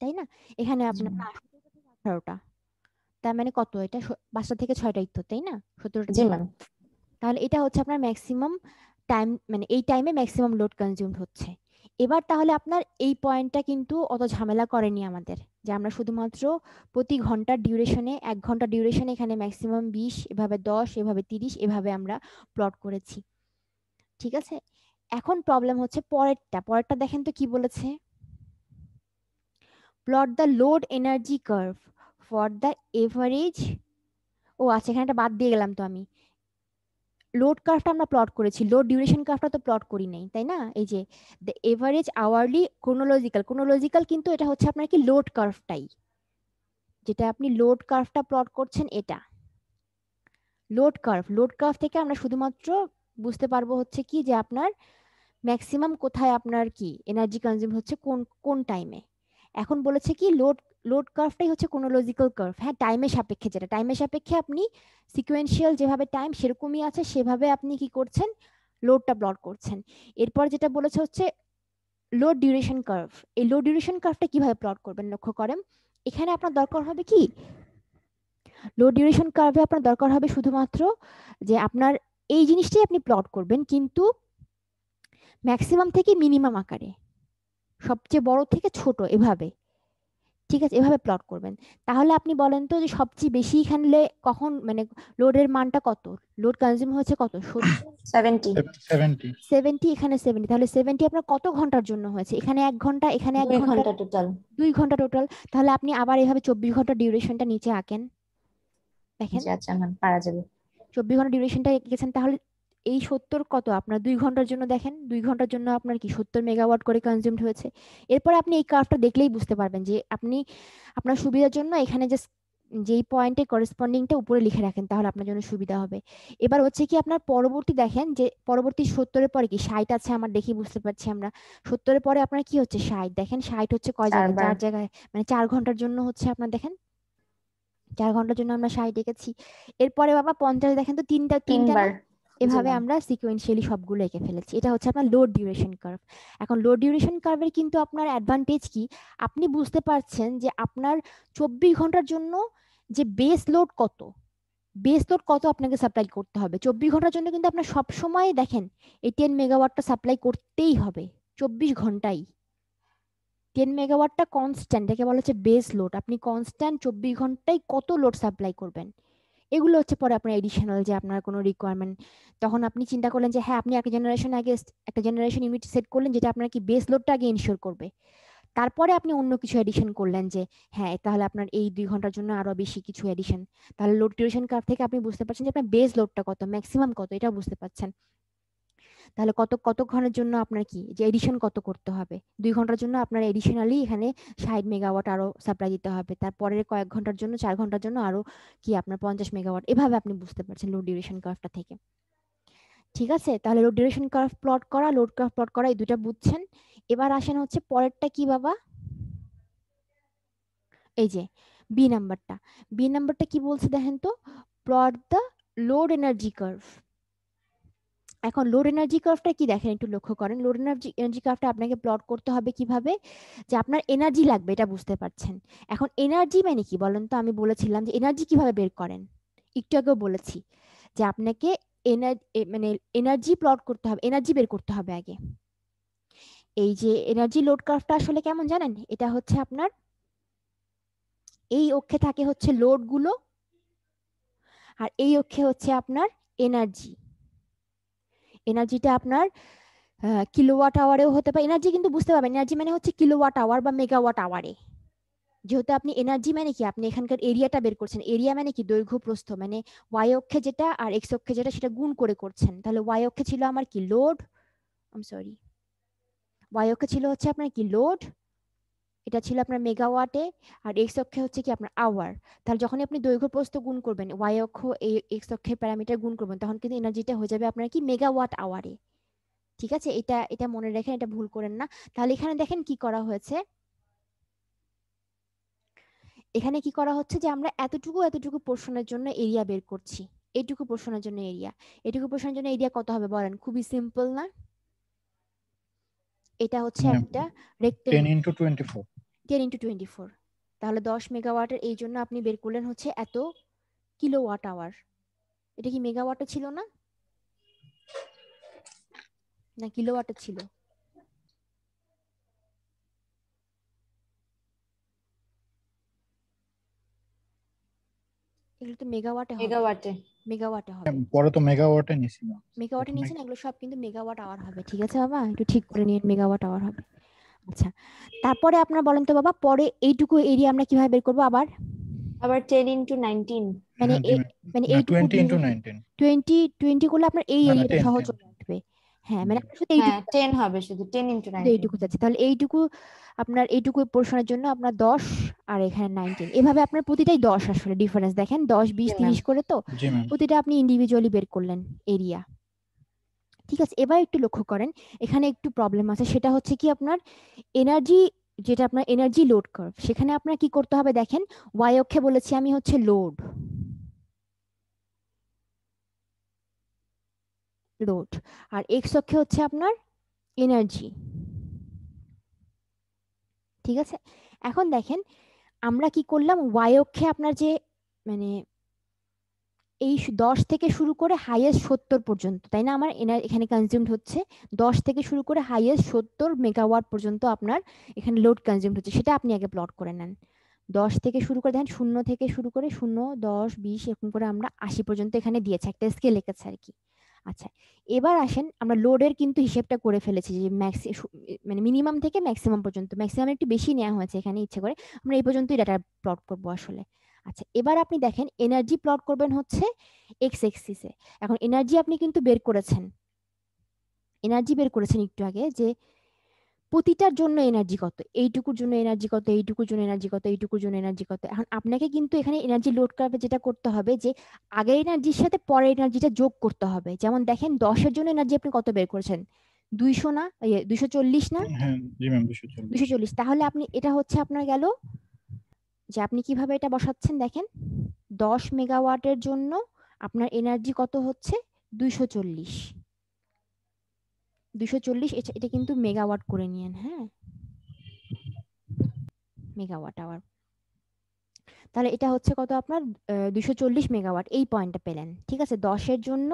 তাই না? এখানে আপনার 18টা, তার মানে কত, এটা 5টা থেকে 6টাই তো, তাই না? 17টা জি থেকে। ম্যাম। তাহলে এটা হচ্ছে আপনার ম্যাক্সিমাম টাইম, মানে এই টাইমে ম্যাক্সিমাম লোড কনজিউমড হচ্ছে। এবার তাহলে আপনার এই পয়েন্টটা কিন্তু অত ঝামেলা করেনি আমাদের, যে আমরা শুধুমাত্র প্রতি ঘন্টার ডিউরেশনে 1 ঘন্টা ডিউরেশনে এখানে ম্যাক্সিমাম 20, এভাবে 10, এভাবে 30, এভাবে আমরা প্লট করেছি। ঠিক আছে, এখন প্রবলেম হচ্ছে পরেরটা দেখেন তো কি বলেছে, plot the load energy curve for the average. ও আচ্ছা, এখানে একটা বাদ দিয়ে গেলাম তো আমি, লোড কার্ভটা আমরা প্লট করেছি, লোড ডিউরেশন কার্ভটা তো প্লট করি নাই, তাই না? এই যে দ্য এভারেজ আওয়ারলি ক্রোনোলজিক্যাল কিন্তু এটা হচ্ছে আপনার কি লোড কার্ভটাই, যেটা আপনি লোড কার্ভটা প্লট করছেন, এটা লোড কার্ভ থেকে আমরা শুধুমাত্র বুঝতে পারবো হচ্ছে কি যে আপনার ম্যাক্সিমাম কোথায় আপনার কি এনার্জি কনজিউম হচ্ছে কোন কোন টাইমে। এখন বলেছে কি লোড কার্ভটাই হচ্ছে ক্রোনোলজিক্যাল কার্ভ। হ্যাঁ, টাইমের সাপেক্ষে, যেটা টাইমের সাপেক্ষে আপনি সিকোয়েন্সিয়াল যেভাবে টাইম সেরকমই আছে, সেভাবে আপনি কি করছেন, লোডটা প্লট করছেন। এরপর যেটা বলেছে হচ্ছে লোড ডিউরেশন কার্ভ। এই লোড ডিউরেশন কার্ভটা কিভাবে প্লট করবেন লক্ষ্য করেন, এখানে আপনার দরকার হবে কি, লোড ডিউরেশন কার্ভে আপনার দরকার হবে শুধুমাত্র যে আপনার এই জিনিসটাই আপনি প্লট করবেন, কিন্তু ম্যাক্সিমাম থেকে মিনিমাম আকারে, সবচেয়ে বড় থেকে ছোট এভাবে। ঠিক আছে, এভাবে প্লট করবেন। তাহলে আপনি বলেন তো যে সবচেয়ে বেশি এখানে কখন, মানে লোডের মানটা কত, লোড কনজিউম হচ্ছে কত, 70। 70, এখানে 70, তাহলে 70 আপনার কত ঘন্টার জন্য হয়েছে, এখানে 1 ঘন্টা, এখানে 1 2 ঘন্টা, ঘন্টা টোটাল। 2 ঘন্টা টোটাল। তাহলে আপনি আবার এভাবে 24 ঘন্টা ডিউরেশনটা নিচে আঁকেন, দেখেন আচ্ছা ম্যাম, পারা যাবে। 24 ঘন্টা ডিউরেশনটা এঁকেছেন। তাহলে এই 70 কত আপনার 2 ঘন্টার জন্য, দেখেন 2 ঘন্টার জন্য আপনার কি 70 মেগাওয়াট করে কনজিউমড হয়েছে। এরপর আপনি এই কার্ভটা দেখলেই বুঝতে পারবেন যে আপনি আপনার সুবিধার জন্য এখানে যে যেই পয়েন্টে করেসপন্ডিংটা উপরে লিখে রাখেন তাহলে আপনার জন্য সুবিধা হবে। এবার হচ্ছে কি আপনার পরবর্তী দেখেন যে পরবর্তী 70-এর পরে কি 60 আছে আমার, দেখি বুঝতে পারছি আমরা 70-এর পরে আপনার কি হচ্ছে 60, দেখেন 60 হচ্ছে কয় জায়গায়, 4 জায়গায়, মানে 4 ঘন্টার জন্য হচ্ছে আপনার দেখেন 4 ঘন্টার জন্য আমরা 60 এঁকেছি। এরপরে বাবা 50 দেখেন তো তিনটা না, তিনবার। এভাবে আমরা সিকোয়েন্সিয়ালি সবগুলো এঁকে ফেলেছি। এটা হচ্ছে আপনার লোড ডিউরেশন কার্ভ। এখন লোড ডিউরেশন কার্ভের কিন্তু আপনার অ্যাডভান্টেজ কি, আপনি বুঝতে পারছেন যে আপনার 24 ঘন্টার জন্য যে বেস লোড কত, বেস লোড কত আপনাকে সাপ্লাই করতে হবে 24 ঘন্টার জন্য, কিন্তু আপনার সব সময় দেখেন এই 10 মেগাওয়াটটা সাপ্লাই করতেই হবে 24 ঘন্টাই। 10 মেগাওয়াটটা কনস্ট্যান্ট, এটাকে বলা হচ্ছে বেস লোড। আপনি কনস্ট্যান্ট 24 ঘন্টায় কত লোড সাপ্লাই করবেন, এগুলো হচ্ছে পরে আপনার এডিশনাল যে আপনার কোনো রিকোয়ারমেন্ট। তখন আপনি চিন্তা করলেন যে হ্যাঁ আপনি একটা জেনারেশন আগে একটা জেনারেশন ইউনিট সেট করলেন যেটা আপনার কি বেস লোডটা আগে ইনশিওর করবে, তারপরে আপনি অন্য কিছু এডিশন করলেন যে হ্যাঁ তাহলে আপনার এই 2 ঘন্টার জন্য আরো বেশি কিছু এডিশন। তাহলে লোড ডিউরেশন কার্ভ থেকে আপনি বুঝতে পারছেন যে আপনার বেস লোডটা কত, ম্যাক্সিমাম কত, এটা বুঝতে পারছেন। তাহলে কত ঘন্টার জন্য আপনার কি যে এডিশন কত করতে হবে, 2 ঘন্টার জন্য আপনার এডিশনালি এখানে 60 মেগাওয়াট আরো সাপ্লাই দিতে হবে, তারপরের কয়েক ঘন্টার জন্য 4 ঘন্টার জন্য আরো কি আপনার 50 মেগাওয়াট, এভাবে আপনি বুঝতে পারছেন লোড ডিউরেশন কার্ভটা থেকে। ঠিক আছে, তাহলে লোড ডিউরেশন কার্ভ প্লট করা, লোড কার্ভ প্লট করা, এই দুটো বুঝছেন। এবার আসেন হচ্ছে পরেরটা কি বাবা, এই যে বি নাম্বারটা। বি নাম্বারটা কি বলছে দেখেন তো, plot the load energy curve. এখন লোড এনার্জি কার্ভটা কি দেখেন একটু লক্ষ্য করেন, লোড এনার্জি কার্ভটা আপনাকে প্লট করতে হবে কিভাবে, যে আপনার এনার্জি লাগবে এটা বুঝতে পারছেন। এখন এনার্জি মানে কি বলেন তো, আমি বলেছিলাম যে এনার্জি কিভাবে বের করেন, একটু আগেও বলেছি যে আপনাকে মানে এনার্জি প্লট করতে হবে, এনার্জি বের করতে হবে আগে। এই যে এনার্জি লোড কার্ভটা আসলে কেমন জানেন, এটা হচ্ছে আপনার এই অক্ষে থাকে হচ্ছে লোড গুলো, আর এই অক্ষে হচ্ছে আপনার এনার্জি। এনার্জিটা আপনার কিলোওয়াট আওয়ারেও হতে পারে, এনার্জি কিন্তু বুঝতে পারবেন এনার্জি মানে হচ্ছে কিলোওয়াট আওয়ার বা মেগাওয়াট আওয়ারে। যেহেতু আপনি এনার্জি মানে কি আপনি এখানকার এরিয়াটা বের করছেন, এরিয়া মানে কি দৈর্ঘ্য প্রস্থ, মানে ওয়াই অক্ষে যেটা আর এক্স অক্ষে যেটা সেটা গুণ করে করছেন। তাহলে ওয়াই অক্ষে ছিল আমার কি লোড, সরি ওয়াই অক্ষে ছিল হচ্ছে আপনার কি লোড, এটা ছিল আপনার মেগাওয়াটে, আর এক্স অক্ষে হচ্ছে কি আপনার আওয়ার। তাহলে যখন আপনি দৈর্ঘ্য প্রস্থ গুণ করবেন ওয়াই অক্ষ এই এক্স অক্ষের প্যারামিটার গুণ করবেন, তখন কিন্তু এনার্জিটা হয়ে যাবে আপনার কি মেগাওয়াট আওয়ারে। ঠিক আছে, এটা এটা মনে রাখেন, এটা ভুল করেন না। তাহলে এখানে দেখেন কি করা হয়েছে, এখানে কি করা হচ্ছে যে আমরা এতটুকু পোর্শনের জন্য এরিয়া বের করছি, এইটুকু পোর্শনের জন্য এরিয়া, এইটুকু পোর্শনের জন্য এরিয়া কত হবে বলেন, খুবই সিম্পল না, এটা হচ্ছে একটা 10 রেক্টেঙ্গেল, into 24 10 into 24। তাহলে 10 মেগাওয়াটের এই জন্য আপনি বের করলেন হচ্ছে এত কিলোওয়াট আওয়ার। এটা কি মেগাওয়াটে ছিল না, না কিলোওয়াটে ছিল? এগুলো তো মেগাওয়াটে হবে, মেগাওয়াটে। মেগাওয়াটে হবে। পরে তো মেগাওয়াটে নিয়েছিল মেগাওয়াটে নিয়েছেন, এগুলো সব কিন্তু মেগাওয়াট আওয়ার হবে। ঠিক আছে বাবা, একটু ঠিক করে নিন, মেগাওয়াট আওয়ার হবে। আচ্ছা, তারপরে আপনার বলেন তো বাবা পরে এইটুকু এরিয়া আমরা কিভাবে বের করবো আবার, আবার 10 into 19। মানে হ্যাঁ, জি ম্যাম। মানে না, এইটুকু 20 into 19 20 করলে আপনার এই না না এরিয়াটা 10 সহ 10 চলে আসবে। হ্যাঁ মানে জি। আপনার শুধু হ্যাঁ এইটুকু, 10 হবে, শুধু 10 into শুধু 19। এইটুকু যাচ্ছে। তাহলে এইটুকু আপনার এইটুকু পোর্শনের জন্য আপনার 10 আর এখানে 19, এভাবে আপনার প্রতিটাই 10 আসলে ডিফারেন্স দেখেন 10 20 জি ম্যাম। 30 করে, তো জি ম্যাম। প্রতিটা আপনি ইন্ডিভিজুয়ালি বের করলেন এরিয়া। ঠিক আছে, এবার একটু লক্ষ্য করেন এখানে একটু প্রবলেম আছে, সেটা হচ্ছে কি আপনার এনার্জি, যেটা আপনার এনার্জি লোড কার্ভ, সেখানে আপনার কি করতে হবে দেখেন, ওয়াই অক্ষে বলেছি আমি হচ্ছে লোড, লোড, আর এক্স অক্ষে হচ্ছে আপনার এনার্জি। ঠিক আছে, এখন দেখেন আমরা কি করলাম, ওয়াই অক্ষে আপনার যে মানে এই 10 থেকে শুরু করে হাইয়েস্ট 70 পর্যন্ত, তাই না, আমার এখানে কনজিউমড হচ্ছে 10 থেকে শুরু করে হাইয়েস্ট 70 মেগাওয়াট পর্যন্ত আপনার এখানে লোড কনজিউমড হচ্ছে, সেটা আপনি আগে প্লট করে নেন। 10 থেকে শুরু করে দেখেন, 0 থেকে শুরু করে 0 10 20 এরকম করে আমরা 80 পর্যন্ত এখানে দিয়েছে, একটা স্কেল এঁকেছে আর কি। আচ্ছা, এবার আসেন আমরা লোডের কিন্তু হিসেবটা করে ফেলেছি যে মানে মিনিমাম থেকে ম্যাক্সিমাম পর্যন্ত, ম্যাক্সিমাম একটু বেশি নেওয়া হয়েছে এখানে ইচ্ছে করে, আমরা এই পর্যন্তই ডাটা প্লট করবো আসলে। আচ্ছা, এবার আপনি দেখেন এনার্জি প্লট করবেন হচ্ছে এক্স এক্সিসে। এখন এনার্জি আপনি কিন্তু বের করেছেন, এনার্জি বের করেছেন একটু আগে যে প্রতিটার জন্য এনার্জি কত, এইটুকুর জন্য এনার্জি কত, এইটুকুর জন্য এনার্জি কত, এইটুকুর জন্য এনার্জি কত। এখন আপনাকে কিন্তু এখানে এনার্জি লোড কার্ভে যেটা করতে হবে যে আগের এনার্জির সাথে পরের এনার্জিটা যোগ করতে হবে। যেমন দেখেন 10-এর জন্য এনার্জি আপনি কত বের করেছেন, 200 না, 240 না, হ্যাঁ জি ম্যাম 240। 240। তাহলে আপনি এটা হচ্ছে আপনার গেল যে আপনি কিভাবে এটা বসাচ্ছেন দেখেন, 10 মেগাওয়াটের জন্য আপনার এনার্জি কত হচ্ছে 240। 240 এটা কিন্তু মেগাওয়াট করে নিয়েন, হ্যাঁ, মেগাওয়াট আওয়ার। তাহলে এটা হচ্ছে কত আপনার 240 মেগাওয়াট, এই পয়েন্টটা পেলেন। ঠিক আছে, 10-এর জন্য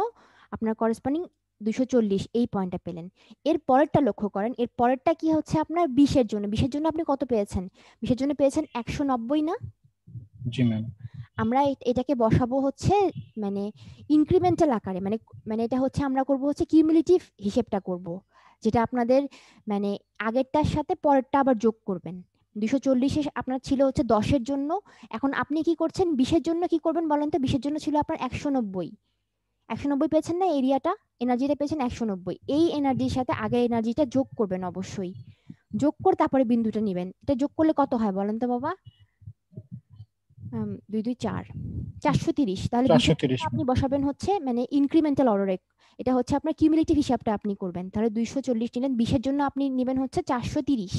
আপনার করেসপন্ডিং 240, এই পয়েন্টটা পেলেন। এর পরেরটা লক্ষ্য করেন, এর পরেরটা কি হচ্ছে আপনার 20-এর জন্য। 20-এর জন্য আপনি কত পেয়েছেন, 20-এর জন্য পেয়েছেন 190 না। জি ম্যাম। আমরা এটাকে বসাবো হচ্ছে মানে ইনক্রিমেন্টাল আকারে, মানে মানে এটা হচ্ছে আমরা করব হচ্ছে কিউমুলেটিভ হিসেবটা করব, যেটা আপনাদের মানে আগেরটার সাথে পরেরটা আবার যোগ করবেন। 240 আপনার ছিল হচ্ছে 10-এর জন্য, এখন আপনি কি করছেন 20-এর জন্য কি করবেন বলেন তো। 20-এর জন্য ছিল আপনার 190, 190 পেয়েছেন না, এরিয়াটা এনার্জিটা পেয়েছেন 190। এই এনার্জির সাথে আগের এনার্জিটা যোগ করবেন অবশ্যই, যোগ করে তারপরে বিন্দুটা নেবেন। এটা যোগ করলে কত হয় বলেন তো বাবা, 2 2 4 430। তাহলে 430 আপনি বসাবেন হচ্ছে মানে ইনক্রিমেন্টাল অর্ডারে, এটা হচ্ছে আপনার কিউমুলেটিভ হিসাবটা আপনি করবেন। তাহলে 240 নিলেন, 20-এর জন্য আপনি নেবেন হচ্ছে 430,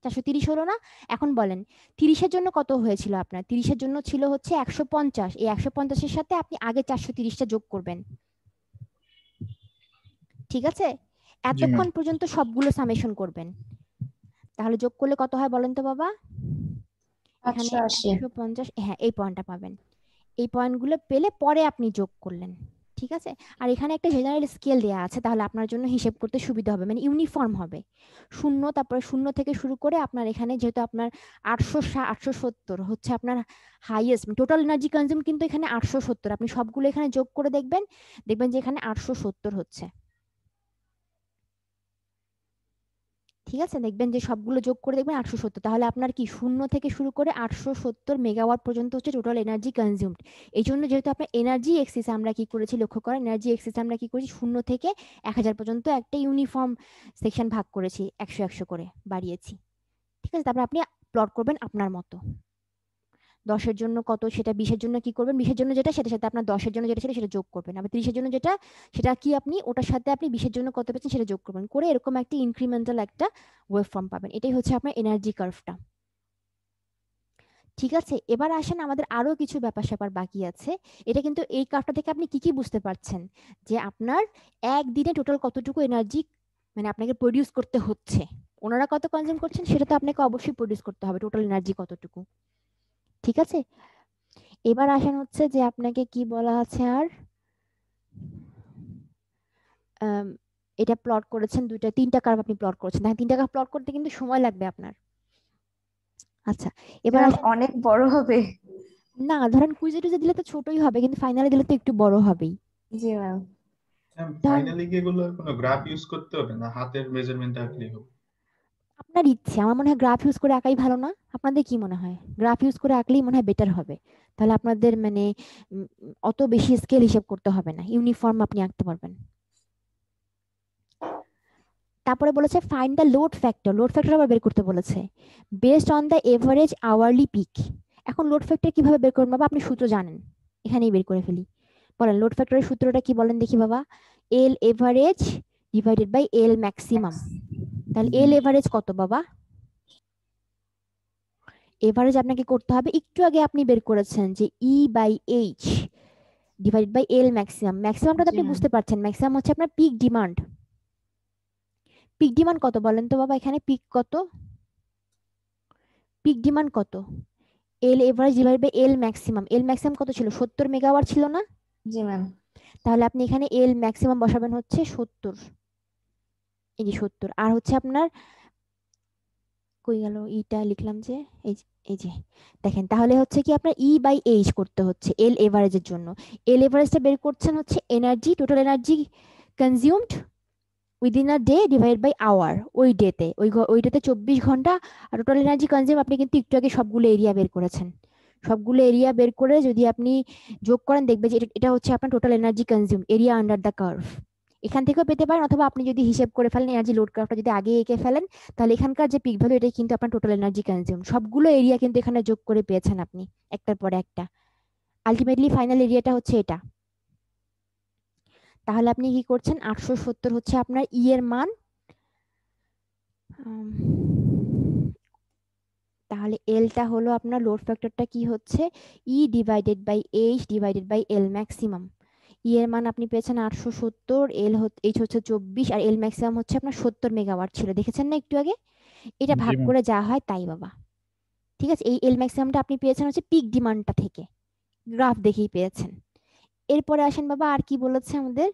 430 হলো না। এখন বলেন 30-এর জন্য কত হয়েছিল আপনার, 30-এর জন্য ছিল হচ্ছে 150, এই 150-এর সাথে আপনি আগে 430টা যোগ করবেন। ঠিক আছে, এতক্ষণ পর্যন্ত সবগুলো সামেশন করবেন। তাহলে যোগ করলে কত হয় বলেন তো বাবা, এখানে 150, হ্যাঁ এই পয়েন্টটা পাবেন। এই পয়েন্টগুলো পেলে পরে আপনি যোগ করলেন। ঠিক আছে, আর এখানে একটা জেনারেল স্কেল দেওয়া আছে, তাহলে আপনার জন্য হিসেব করতে সুবিধা হবে, মানে ইউনিফর্ম হবে। 0, তারপরে 0 থেকে শুরু করে আপনার এখানে যেহেতু আপনার 870 হচ্ছে আপনার হাইয়েস্ট টোটাল এনার্জি কনজিউম, কিন্তু এখানে 870, আপনি সবগুলো এখানে যোগ করে দেখবেন, দেখবেন যে এখানে 870 হচ্ছে। ঠিক আছে, দেখবেন যে সবগুলো যোগ করে দেখবেন 870। তাহলে আপনার কি 0 থেকে শুরু করে 870 মেগাওয়াট পর্যন্ত হচ্ছে টোটাল এনার্জি কনজিউমড। এই জন্য যেহেতু আপনার এনার্জি এক্সিস আমরা কি করেছি লক্ষ্য করেন, এনার্জি এক্সিস আমরা কি করেছি 0 থেকে 1000 পর্যন্ত একটা ইউনিফর্ম সেকশন ভাগ করেছি, 100 100 করে বাড়িয়েছি। ঠিক আছে, তারপর আপনি প্লট করবেন আপনার মতো, 10-এর জন্য কত সেটা, 20-এর জন্য কি করবেন, 20-এর জন্য যেটা সেটার সাথে আপনার 10-এর জন্য যেটা ছিল সেটা যোগ করবেন, আবার 30-এর জন্য যেটা সেটা কি আপনি ওটার সাথে আপনি 20-এর জন্য কত পেয়েছেন সেটা যোগ করবেন, করে এরকম একটা ইনক্রিমেন্টাল একটা ওয়েভ ফর্ম পাবেন। এটাই হচ্ছে আপনার এনার্জি কার্ভটা। ঠিক আছে, এবার আসেন আমাদের আরো কিছু ব্যাপার স্যাপার বাকি আছে। এটা কিন্তু এই কার্ভটা থেকে আপনি কি কি বুঝতে পারছেন যে আপনার একদিনে টোটাল কতটুকু এনার্জি মানে আপনাকে প্রডিউস করতে হচ্ছে, ওনারা কত কনজিউম করছেন সেটা তো আপনাকে অবশ্যই প্রডিউস করতে হবে, টোটাল এনার্জি কতটুকু। ঠিক আছে, এবার আসেন হচ্ছে যে আপনাকে কি বলা আছে আর এটা প্লট করেছেন, 3টা কার্ভ আপনি প্লট করেছেন, দেখেন 3টা কার্ভ প্লট করতে কিন্তু সময় লাগবে আপনার। আচ্ছা, এবার অনেক বড় হবে। না ধরেন কুইজে টুইজে দিলে তো ছোটই হবে, কিন্তু ফাইনালে দিলে তো একটু বড় হবেই। জি ম্যাম। ফাইনালি কি এগুলো কোনো গ্রাফ ইউজ করতে হবে না হাতের মেজারমেন্ট আঁকলেই হবে? আপনার ইচ্ছে, আমার মনে হয় গ্রাফ ইউজ করে আঁকাই ভালো না, আপনাদের কি মনে হয়? গ্রাফ ইউজ করে আঁকলেই মনে হয় বেটার হবে, তাহলে আপনাদের মানে অত বেশি স্কেল হিসেব করতে হবে না, ইউনিফর্ম আপনি আঁকতে পারবেন। তারপরে বলেছে find the load factor, load factor আবার বের করতে বলেছে based on the average hourly peak. এখন লোড ফ্যাক্টর কিভাবে বের করবেন বাবা, আপনি সূত্র জানেন, এখানেই বের করে ফেলি। বলেন লোড ফ্যাক্টরের সূত্রটা কি বলেন দেখি বাবা, L average divided by L maximum. তাহলে এল এভারেজ কত বাবা, এভারেজ আপনাকে করতে হবে, একটু আগে আপনি বের করেছেন যে E by H divided by L maximum. ম্যাক্সিমামটা আপনি বুঝতে পারছেন, ম্যাক্সিমাম হচ্ছে আপনার পিক ডিমান্ড। পিক ডিমান্ড কত বলেন তো বাবা, এখানে পিক কত, পিক ডিমান্ড কত, L average divide by L maximum. L maximum কত ছিল, 70 মেগাওয়াট ছিল না? জি ম্যাম। তাহলে আপনি এখানে এল ম্যাক্সিমাম বসাবেন হচ্ছে 70, এই যে 70, আর হচ্ছে আপনার কই গেল ইটা লিখলাম যে এই যে দেখেন, তাহলে হচ্ছে কি আপনার ই বাই এইচ করতে হচ্ছে এল এভারেজের জন্য। এল এভারেজটা বের করছেন হচ্ছে energy, total energy consumed within a day divide by hour, ওই ডেতে ওই ডেতে 24 ঘন্টা, আর টোটাল এনার্জি কনজিউম আপনি কিন্তু একটু আগে সবগুলো এরিয়া বের করেছেন, সবগুলো এরিয়া বের করে যদি আপনি যোগ করেন দেখবে যে এটা হচ্ছে আপনার total energy consume area under the curve. এখান থেকেও পেতে পারেন, অথবা আপনি যদি হিসেব করে ফেলেন এনার্জি লোড কার্ভটা যদি আগে এঁকে ফেলেন, তাহলে এখানকার যে পিক ভ্যালু এটাই কিন্তু আপনার টোটাল এনার্জি কনজিউম, সবগুলো এরিয়া কিন্তু এখানে যোগ করে পেয়েছেন আপনি একটার পর একটা। আলটিমেটলি ফাইনাল এরিয়াটা হচ্ছে এটা। তাহলে আপনি কি করছেন, 870 হচ্ছে আপনার ই এর মান। তাহলে এলটা হলো আপনার লোড ফ্যাক্টরটা কি হচ্ছে, E divided by H divided by L maximum. E এর মান আপনি পেয়েছেন 870, এইচ হচ্ছে 24, আর এল ম্যাক্সিমাম হচ্ছে আপনার 70 মেগাওয়াট ছিল, দেখেছেন না একটু আগে? এটা জি ভাগ ম্যাম। করে যা হয় তাই বাবা। ঠিক আছে, এই এল ম্যাক্সিমামটা আপনি পেয়েছেন হচ্ছে পিক ডিমান্ডটা থেকে, গ্রাফ দেখেই পেয়েছেন। এরপরে আসেন বাবা, আর কি বলেছে আমাদের,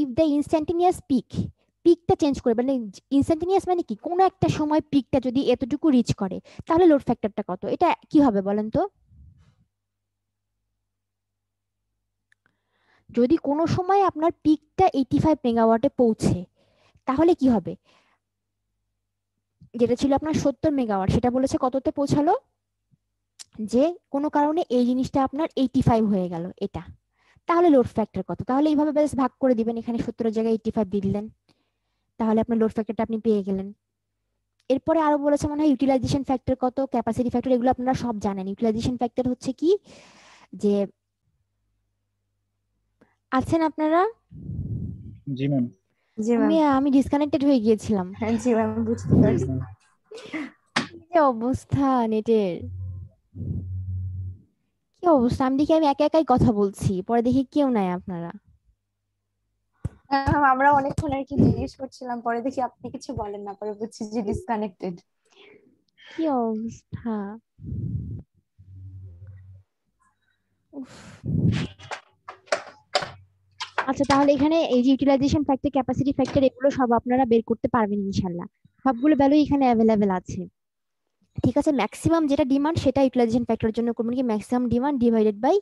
ইফ দ্য ইনস্ট্যান্টেনিয়াস পিকটা চেঞ্জ করে, মানে ইনস্ট্যান্টেনিয়াস মানে কি, কোনো একটা সময় পিকটা যদি এতটুকু রিচ করে, তাহলে লোড ফ্যাক্টরটা কত, এটা কি হবে বলেন তো? যদি কোনো সময় আপনার পিকটা 85 মেগাওয়াটে পৌঁছে, তাহলে কি হবে, যেটা ছিল আপনার 70 মেগাওয়াট সেটা বলেছে কততে পৌঁছালো, যে কোনো কারণে এই জিনিসটা আপনার 85 হয়ে গেল এটা, তাহলে লোড ফ্যাক্টর কত, তাহলে এইভাবে বেশ ভাগ করে দিবেন, এখানে 70 এর জায়গায় 85 দিয়ে দিলেন, তাহলে আপনার লোড ফ্যাক্টরটা আপনি পেয়ে গেলেন। এরপরে আরো বলেছে মনে হয় ইউটিলাইজেশন ফ্যাক্টর কত, ক্যাপাসিটি ফ্যাক্টর, এগুলো আপনারা সব জানেন। ইউটিলাইজেশন ফ্যাক্টর হচ্ছে কি, যে আছেন আপনারা, জি ম্যাম। জি ম্যাম। আমি ডিসকানেক্টেড হয়ে গিয়েছিলাম। হ্যাঁ জি ম্যাম, বুঝতে জি পারছি। ম্যাম। কি যে অবস্থা নেটের, কি অবস্থা, আমি দেখি আমি একা একাই কথা বলছি, পরে দেখি কেউ নাই আপনারা। আমরা অনেকক্ষণ আর কি জিজ্ঞেস করছিলাম, পরে দেখি আপনি কিছু বলেন না, পরে বুঝছি যে ডিসকানেক্টেড। কি অবস্থা, উফ। আচ্ছা তাহলে এখানে এই যে ইউটিলাইজেশন ফ্যাক্টর, ক্যাপাসিটি ফ্যাক্টর, এগুলো সব আপনারা বের করতে পারবেন ইনশাল্লাহ, সবগুলো ভ্যালু এখানে অ্যাভেলেবেল আছে। ঠিক আছে, ম্যাক্সিমাম যেটা ডিমান্ড সেটা ইউটিলাইজেশন ফ্যাক্টরের জন্য করবেন কি, maximum demand divided by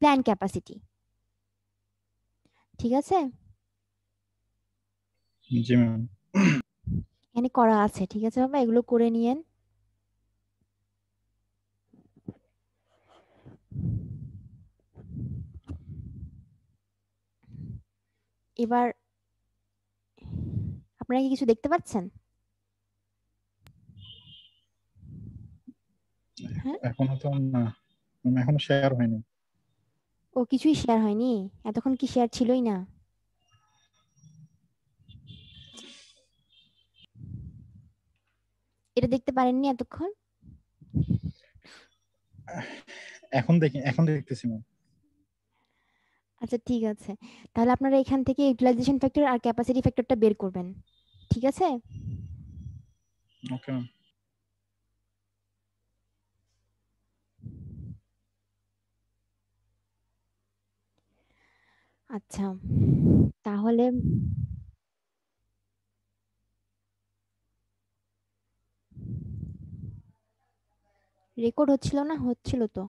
plan capacity. ঠিক আছে, জি ম্যাম। এখানে করা আছে, ঠিক আছে বাবা, এগুলো করে নিয়েন। এবার আপনারা কি কিছু দেখতে পাচ্ছেন? হ্যাঁ, এখনো তো না ম্যাম, এখনো শেয়ার হয়নি। ও কিছুই শেয়ার হয়নি, এতক্ষণ কি শেয়ার ছিলই না? এটা দেখতে পারেননি এতক্ষণ? এখন দেখতেছি ম্যাম। আচ্ছা ঠিক আছে, তাহলে আপনারা এখান থেকে ইউটিলাইজেশন ফ্যাক্টর আর ক্যাপাসিটি ফ্যাক্টরটা বের করবেন। ঠিক আছে, ওকে ম্যাম। আচ্ছা তাহলে রেকর্ড হচ্ছিল না, হচ্ছিল তো?